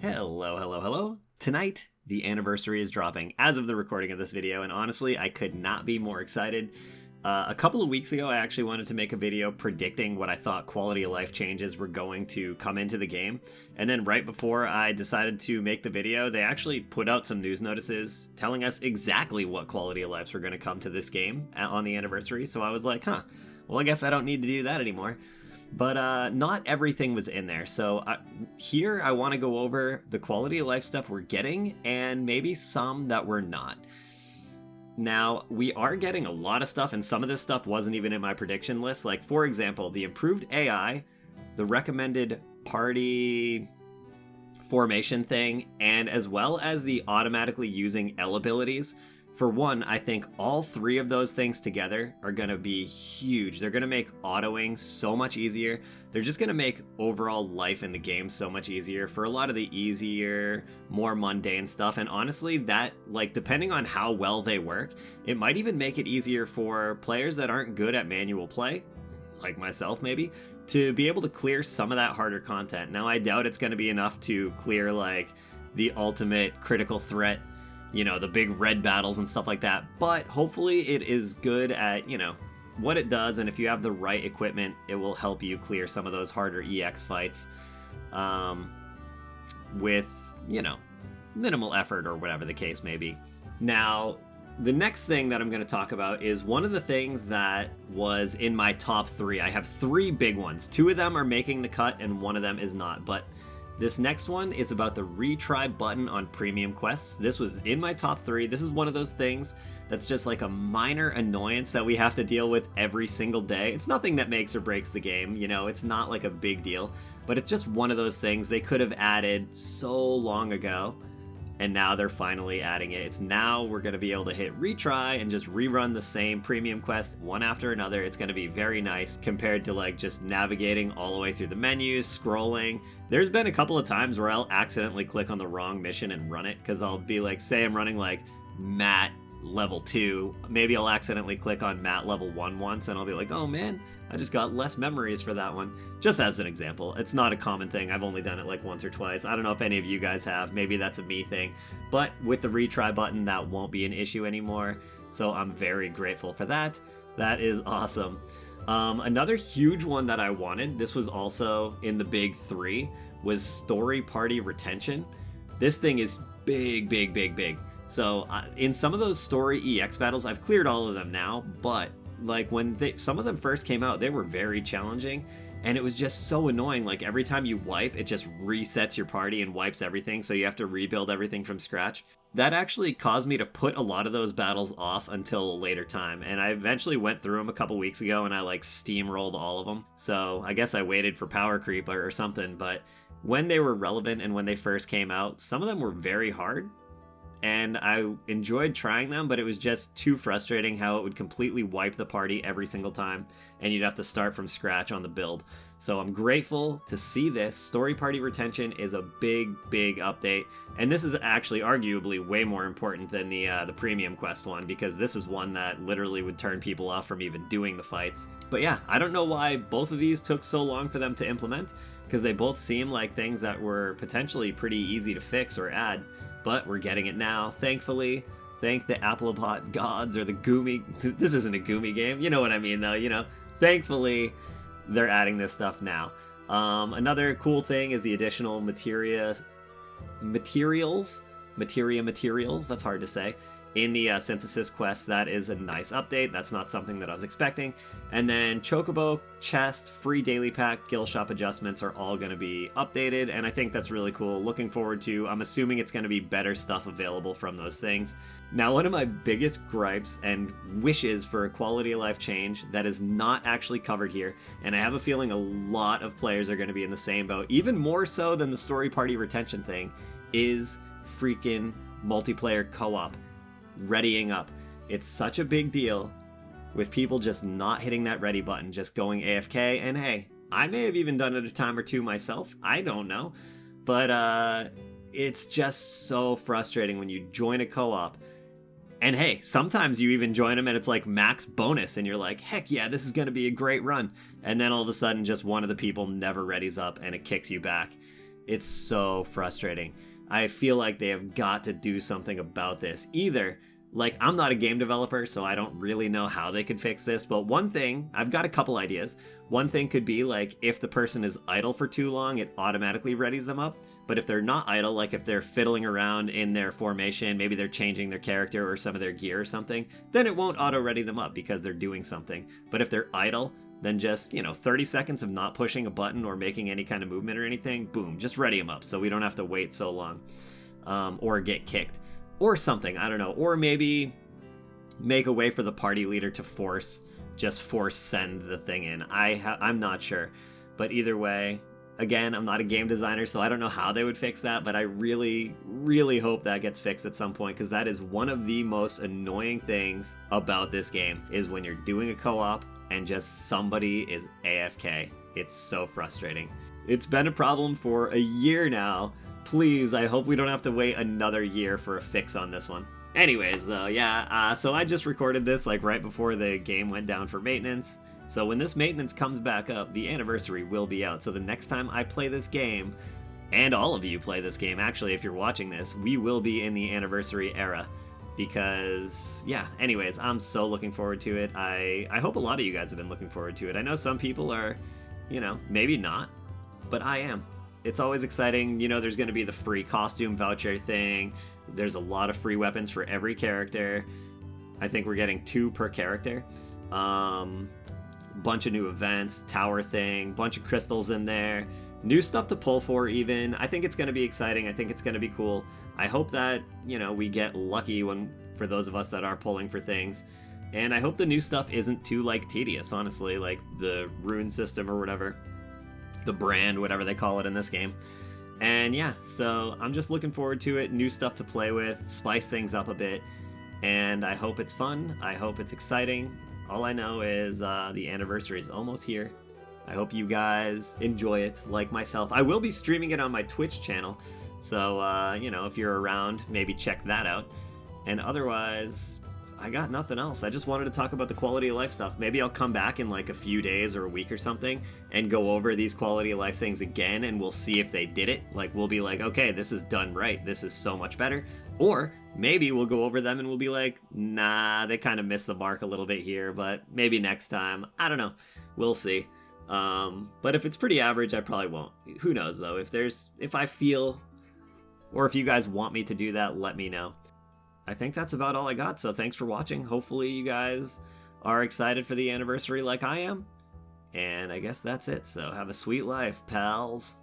Hello, hello, hello. Tonight, the anniversary is dropping as of the recording of this video, and honestly, I could not be more excited. A couple of weeks ago, I actually wanted to make a video predicting what I thought quality of life changes were going to come into the game. And then right before I decided to make the video, they actually put out some news notices telling us exactly what quality of lives were going to come to this game on the anniversary. So I was like, well, I guess I don't need to do that anymore. But not everything was in there. So here I want to go over the quality of life stuff we're getting and maybe some that we're not. Now, we are getting a lot of stuff, and some of this stuff wasn't even in my prediction list. Like, for example, the improved AI, the recommended party formation thing, and as well as the automatically using L abilities. For one, I think all three of those things together are going to be huge. They're going to make autoing so much easier. They're just going to make overall life in the game so much easier for a lot of the easier, more mundane stuff. And honestly, that, like, depending on how well they work, it might even make it easier for players that aren't good at manual play, like myself maybe, to be able to clear some of that harder content. Now, I doubt it's going to be enough to clear, like, the ultimate critical threat, you know, the big red battles and stuff like that, but hopefully it is good at, you know, what it does, and if you have the right equipment, it will help you clear some of those harder EX fights with, you know, minimal effort or whatever the case may be. Now, the next thing that I'm going to talk about is one of the things that was in my top three. I have three big ones. Two of them are making the cut and one of them is not, but this next one is about the retry button on premium quests. This was in my top three. This is one of those things that's just like a minor annoyance that we have to deal with every single day. It's nothing that makes or breaks the game, you know, it's not like a big deal, but it's just one of those things they could have added so long ago, and now they're finally adding it. It's now we're going to be able to hit retry and just rerun the same premium quest one after another. It's going to be very nice compared to like just navigating all the way through the menus, scrolling. There's been a couple of times where I'll accidentally click on the wrong mission and run it because I'll be like, say I'm running like Matt level 2, maybe I'll accidentally click on Matt level 1 once and I'll be like, oh man, I just got less memories for that one. Just as an example. It's not a common thing. I've only done it like once or twice. I don't know if any of you guys have. Maybe that's a me thing. But with the retry button, that won't be an issue anymore. So I'm very grateful for that. That is awesome. Another huge one that I wanted, this was also in the big three, was story party retention. This thing is big, big, big, big. So in some of those story EX battles, I've cleared all of them now, but like when some of them first came out, they were very challenging, and it was just so annoying. Like every time you wipe, it just resets your party and wipes everything, so you have to rebuild everything from scratch. That actually caused me to put a lot of those battles off until a later time, and I eventually went through them a couple weeks ago and I like steamrolled all of them. So I guess I waited for power creep or something, but when they were relevant and when they first came out, some of them were very hard. And I enjoyed trying them, but it was just too frustrating how it would completely wipe the party every single time, and you'd have to start from scratch on the build. So I'm grateful to see this. Story party retention is a big, big update, and this is actually arguably way more important than the premium quest one, because this is one that literally would turn people off from even doing the fights. But yeah, I don't know why both of these took so long for them to implement, because they both seem like things that were potentially pretty easy to fix or add. But we're getting it now, thankfully. Thank the Applebot gods, or the Goomy. This isn't a Goomy game, you know what I mean though, you know. Thankfully, they're adding this stuff now. Another cool thing is the additional materials, that's hard to say, in the synthesis quest. That is a nice update. That's not something that I was expecting. And then Chocobo, chest, free daily pack, guild shop adjustments are all going to be updated, and I think that's really cool. Looking forward to, I'm assuming it's going to be better stuff available from those things. Now, one of my biggest gripes and wishes for a quality of life change that is not actually covered here, and I have a feeling a lot of players are going to be in the same boat, even more so than the story party retention thing, is freaking multiplayer co-op. Readying up. It's such a big deal with people just not hitting that ready button, just going AFK, and hey, I may have even done it a time or two myself, I don't know, but it's just so frustrating when you join a co-op, and hey, sometimes you even join them and it's like max bonus, and you're like, heck yeah, this is going to be a great run, and then all of a sudden just one of the people never readies up and it kicks you back. It's so frustrating. I feel like they have got to do something about this. Either, like, I'm not a game developer, so I don't really know how they could fix this, but one thing, I've got a couple ideas. One thing could be, like, if the person is idle for too long, it automatically readies them up. But if they're not idle, like if they're fiddling around in their formation, maybe they're changing their character or some of their gear or something, then it won't auto-ready them up because they're doing something. But if they're idle, then just, 30 seconds of not pushing a button or making any kind of movement or anything, boom, just ready them up so we don't have to wait so long. Or get kicked. Or something, I don't know. Or maybe make a way for the party leader to force send the thing in. I'm not sure. But either way, again, I'm not a game designer, so I don't know how they would fix that, but I really, really hope that gets fixed at some point, because that is one of the most annoying things about this game, is when you're doing a co-op and just somebody is AFK. It's so frustrating. It's been a problem for a year now. Please, I hope we don't have to wait another year for a fix on this one. Anyways, though, yeah, so I just recorded this like right before the game went down for maintenance. So when this maintenance comes back up, the anniversary will be out. So the next time I play this game, and all of you play this game, actually, if you're watching this, we will be in the anniversary era. Because, yeah, anyways, I'm so looking forward to it. I hope a lot of you guys have been looking forward to it. I know some people are, maybe not, but I am. It's always exciting. There's going to be the free costume voucher thing. There's a lot of free weapons for every character. I think we're getting 2 per character. Bunch of new events, tower thing, bunch of crystals in there, new stuff to pull for even. I think it's going to be exciting. I think it's going to be cool. I hope that, we get lucky for those of us that are pulling for things. And I hope the new stuff isn't too, tedious, honestly, like the rune system or whatever. The brand, whatever they call it in this game. And yeah, so I'm just looking forward to it. New stuff to play with, spice things up a bit. And I hope it's fun. I hope it's exciting. All I know is the anniversary is almost here. I hope you guys enjoy it like myself. I will be streaming it on my Twitch channel. So, if you're around, maybe check that out. And otherwise, I got nothing else. I just wanted to talk about the quality of life stuff. Maybe I'll come back in a few days or a week or something and go over these quality of life things again, and we'll see if they did it. We'll be like, okay, this is done right. This is so much better. Or maybe we'll go over them and we'll be like, nah, they kind of missed the mark a little bit here, but maybe next time. I don't know. We'll see. But if it's pretty average, I probably won't. Who knows, though? If I feel, or if you guys want me to do that, let me know. I think that's about all I got, so thanks for watching. Hopefully you guys are excited for the anniversary like I am. And I guess that's it, so have a sweet life, pals.